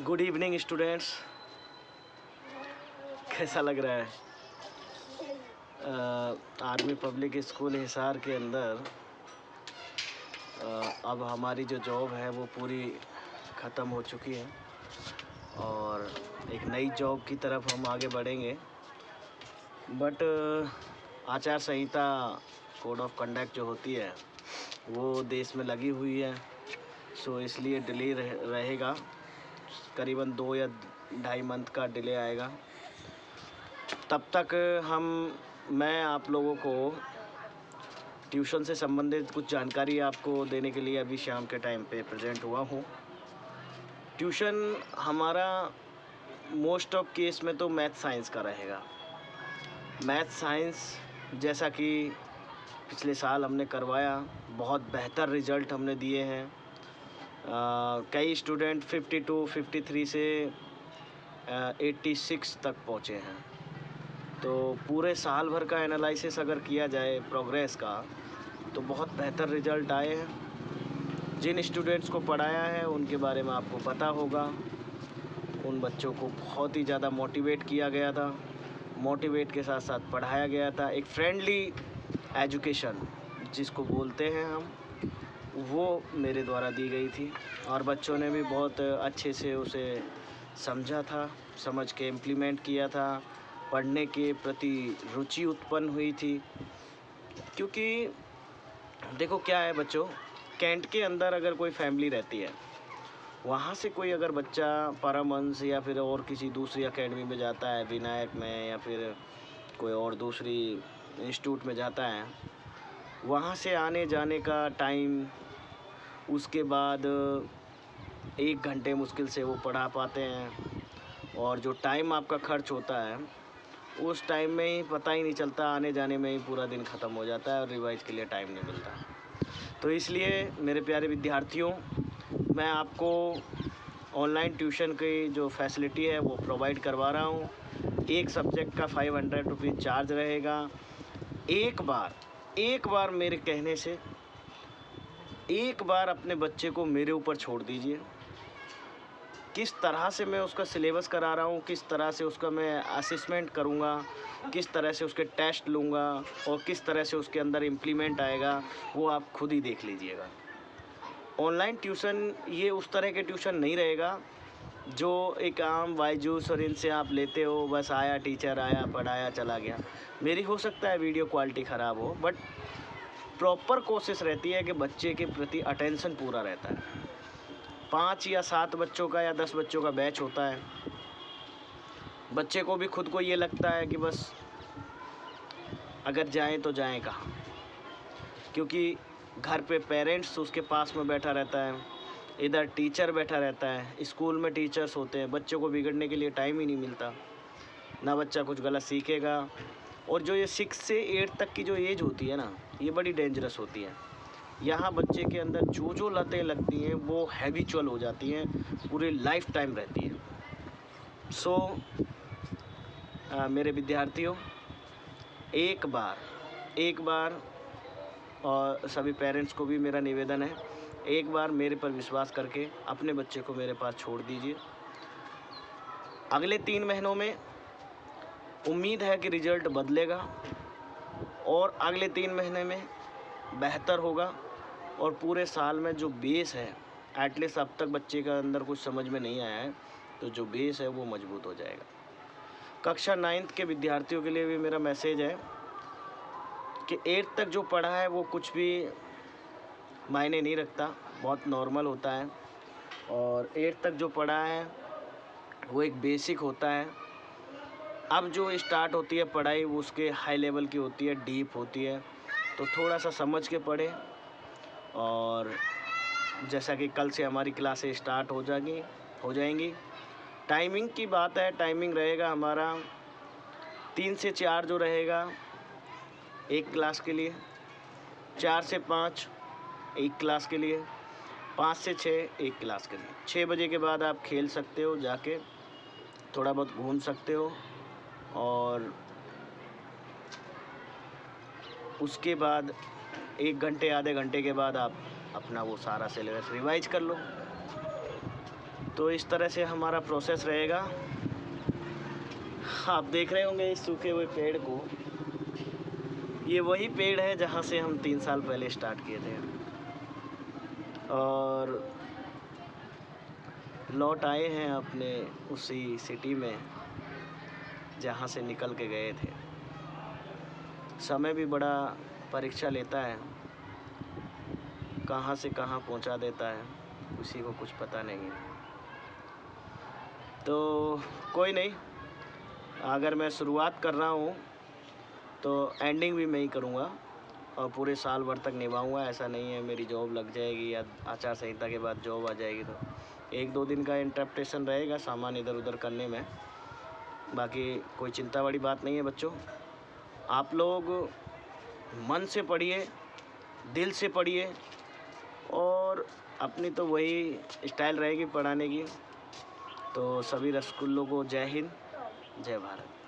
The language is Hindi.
Good evening students. कैसा लग रहा है? आर्मी पब्लिक स्कूल हिसार के अंदर अब हमारी जो जॉब है वो पूरी ख़त्म हो चुकी है और एक नई जॉब की तरफ हम आगे बढ़ेंगे। बट आचार संहिता कोड ऑफ कंडक्ट जो होती है वो देश में लगी हुई है, सो इसलिए डिले रहेगा। करीबन 2 या 2.5 मंथ का डिले आएगा। तब तक मैं आप लोगों को ट्यूशन से संबंधित कुछ जानकारी आपको देने के लिए अभी शाम के टाइम पे प्रेजेंट हुआ हूँ। ट्यूशन हमारा मोस्ट ऑफ केस में तो मैथ साइंस का रहेगा। मैथ साइंस जैसा कि पिछले साल हमने करवाया, बहुत बेहतर रिज़ल्ट हमने दिए हैं। कई स्टूडेंट 52, 53 से 86 तक पहुँचे हैं। तो पूरे साल भर का एनालिसिस अगर किया जाए प्रोग्रेस का तो बहुत बेहतर रिज़ल्ट आए हैं। जिन स्टूडेंट्स को पढ़ाया है उनके बारे में आपको पता होगा। उन बच्चों को बहुत ही ज़्यादा मोटिवेट किया गया था, मोटिवेट के साथ साथ पढ़ाया गया था। एक फ्रेंडली एजुकेशन जिसको बोलते हैं हम, वो मेरे द्वारा दी गई थी और बच्चों ने भी बहुत अच्छे से उसे समझा था, समझ के इम्प्लीमेंट किया था। पढ़ने के प्रति रुचि उत्पन्न हुई थी। क्योंकि देखो क्या है बच्चों, कैंट के अंदर अगर कोई फैमिली रहती है, वहाँ से कोई अगर बच्चा परमहंस या फिर और किसी दूसरी एकेडमी में जाता है, विनायक में या फिर कोई और दूसरी इंस्टीट्यूट में जाता है, वहाँ से आने जाने का टाइम, उसके बाद 1 घंटे मुश्किल से वो पढ़ा पाते हैं और जो टाइम आपका खर्च होता है उस टाइम में ही पता ही नहीं चलता, आने जाने में ही पूरा दिन ख़त्म हो जाता है और रिवाइज के लिए टाइम नहीं मिलता। तो इसलिए मेरे प्यारे विद्यार्थियों, मैं आपको ऑनलाइन ट्यूशन की जो फैसिलिटी है वो प्रोवाइड करवा रहा हूँ। एक सब्जेक्ट का 500 रुपीज़ चार्ज रहेगा। एक बार मेरे कहने से एक बार अपने बच्चे को मेरे ऊपर छोड़ दीजिए। किस तरह से मैं उसका सिलेबस करा रहा हूँ, किस तरह से उसका मैं असेसमेंट करूँगा, किस तरह से उसके टेस्ट लूँगा और किस तरह से उसके अंदर इम्प्लीमेंट आएगा, वो आप खुद ही देख लीजिएगा। ऑनलाइन ट्यूशन ये उस तरह के ट्यूशन नहीं रहेगा जो एक आम बायजूस और इनसे आप लेते हो, बस आया टीचर आया पढ़ाया चला गया। मेरी हो सकता है वीडियो क्वालिटी ख़राब हो, बट प्रॉपर कोशिश रहती है कि बच्चे के प्रति अटेंशन पूरा रहता है। 5 या 7 बच्चों का या 10 बच्चों का बैच होता है। बच्चे को भी खुद को ये लगता है कि बस अगर जाएं तो जाएं कहाँ, क्योंकि घर पे पेरेंट्स उसके पास में बैठा रहता है, इधर टीचर बैठा रहता है, स्कूल में टीचर्स होते हैं। बच्चों को बिगड़ने के लिए टाइम ही नहीं मिलता, ना बच्चा कुछ गलत सीखेगा। और जो ये 6 से 8 तक की जो एज होती है ना, ये बड़ी डेंजरस होती है। यहाँ बच्चे के अंदर जो लतें लगती हैं वो हैबिचुअल हो जाती हैं, पूरी लाइफ टाइम रहती है। सो मेरे विद्यार्थियों, एक बार और सभी पेरेंट्स को भी मेरा निवेदन है, एक बार मेरे पर विश्वास करके अपने बच्चे को मेरे पास छोड़ दीजिए। अगले 3 महीनों में उम्मीद है कि रिज़ल्ट बदलेगा और अगले 3 महीने में बेहतर होगा और पूरे साल में जो बेस है, एटलीस्ट अब तक बच्चे का अंदर कुछ समझ में नहीं आया है, तो जो बेस है वो मजबूत हो जाएगा। कक्षा 9th के विद्यार्थियों के लिए भी मेरा मैसेज है कि 8th तक जो पढ़ा है वो कुछ भी मायने नहीं रखता, बहुत नॉर्मल होता है। और 8th तक जो पढ़ा है वो एक बेसिक होता है। अब जो स्टार्ट होती है पढ़ाई वो उसके हाई लेवल की होती है, डीप होती है, तो थोड़ा सा समझ के पढ़ें। और जैसा कि कल से हमारी क्लासें स्टार्ट हो जाएंगी। टाइमिंग की बात है, टाइमिंग रहेगा हमारा 3 से 4 जो रहेगा एक क्लास के लिए, 4 से 5 एक क्लास के लिए, 5 से 6 एक क्लास के लिए। 6 बजे के बाद आप खेल सकते हो, जाके थोड़ा बहुत घूम सकते हो और उसके बाद 1 घंटे आधे घंटे के बाद आप अपना वो सारा सिलेबस रिवाइज कर लो। तो इस तरह से हमारा प्रोसेस रहेगा। आप देख रहे होंगे इस सूखे हुए पेड़ को, ये वही पेड़ है जहाँ से हम 3 साल पहले स्टार्ट किए थे और लौट आए हैं अपने उसी सिटी में जहाँ से निकल के गए थे। समय भी बड़ा परीक्षा लेता है, कहाँ से कहाँ पहुँचा देता है, किसी को कुछ पता नहीं है। तो कोई नहीं, अगर मैं शुरुआत कर रहा हूँ तो एंडिंग भी मैं ही करूँगा और पूरे साल भर तक निभाऊँगा। ऐसा नहीं है मेरी जॉब लग जाएगी या आचार संहिता के बाद जॉब आ जाएगी तो 1-2 दिन का इंटरप्टेशन रहेगा सामान इधर उधर करने में। बाकी कोई चिंता वाली बात नहीं है बच्चों। आप लोग मन से पढ़िए, दिल से पढ़िए और अपनी तो वही स्टाइल रहेगी पढ़ाने की। तो सभी रसगुल्लों को जय हिंद, जय भारत।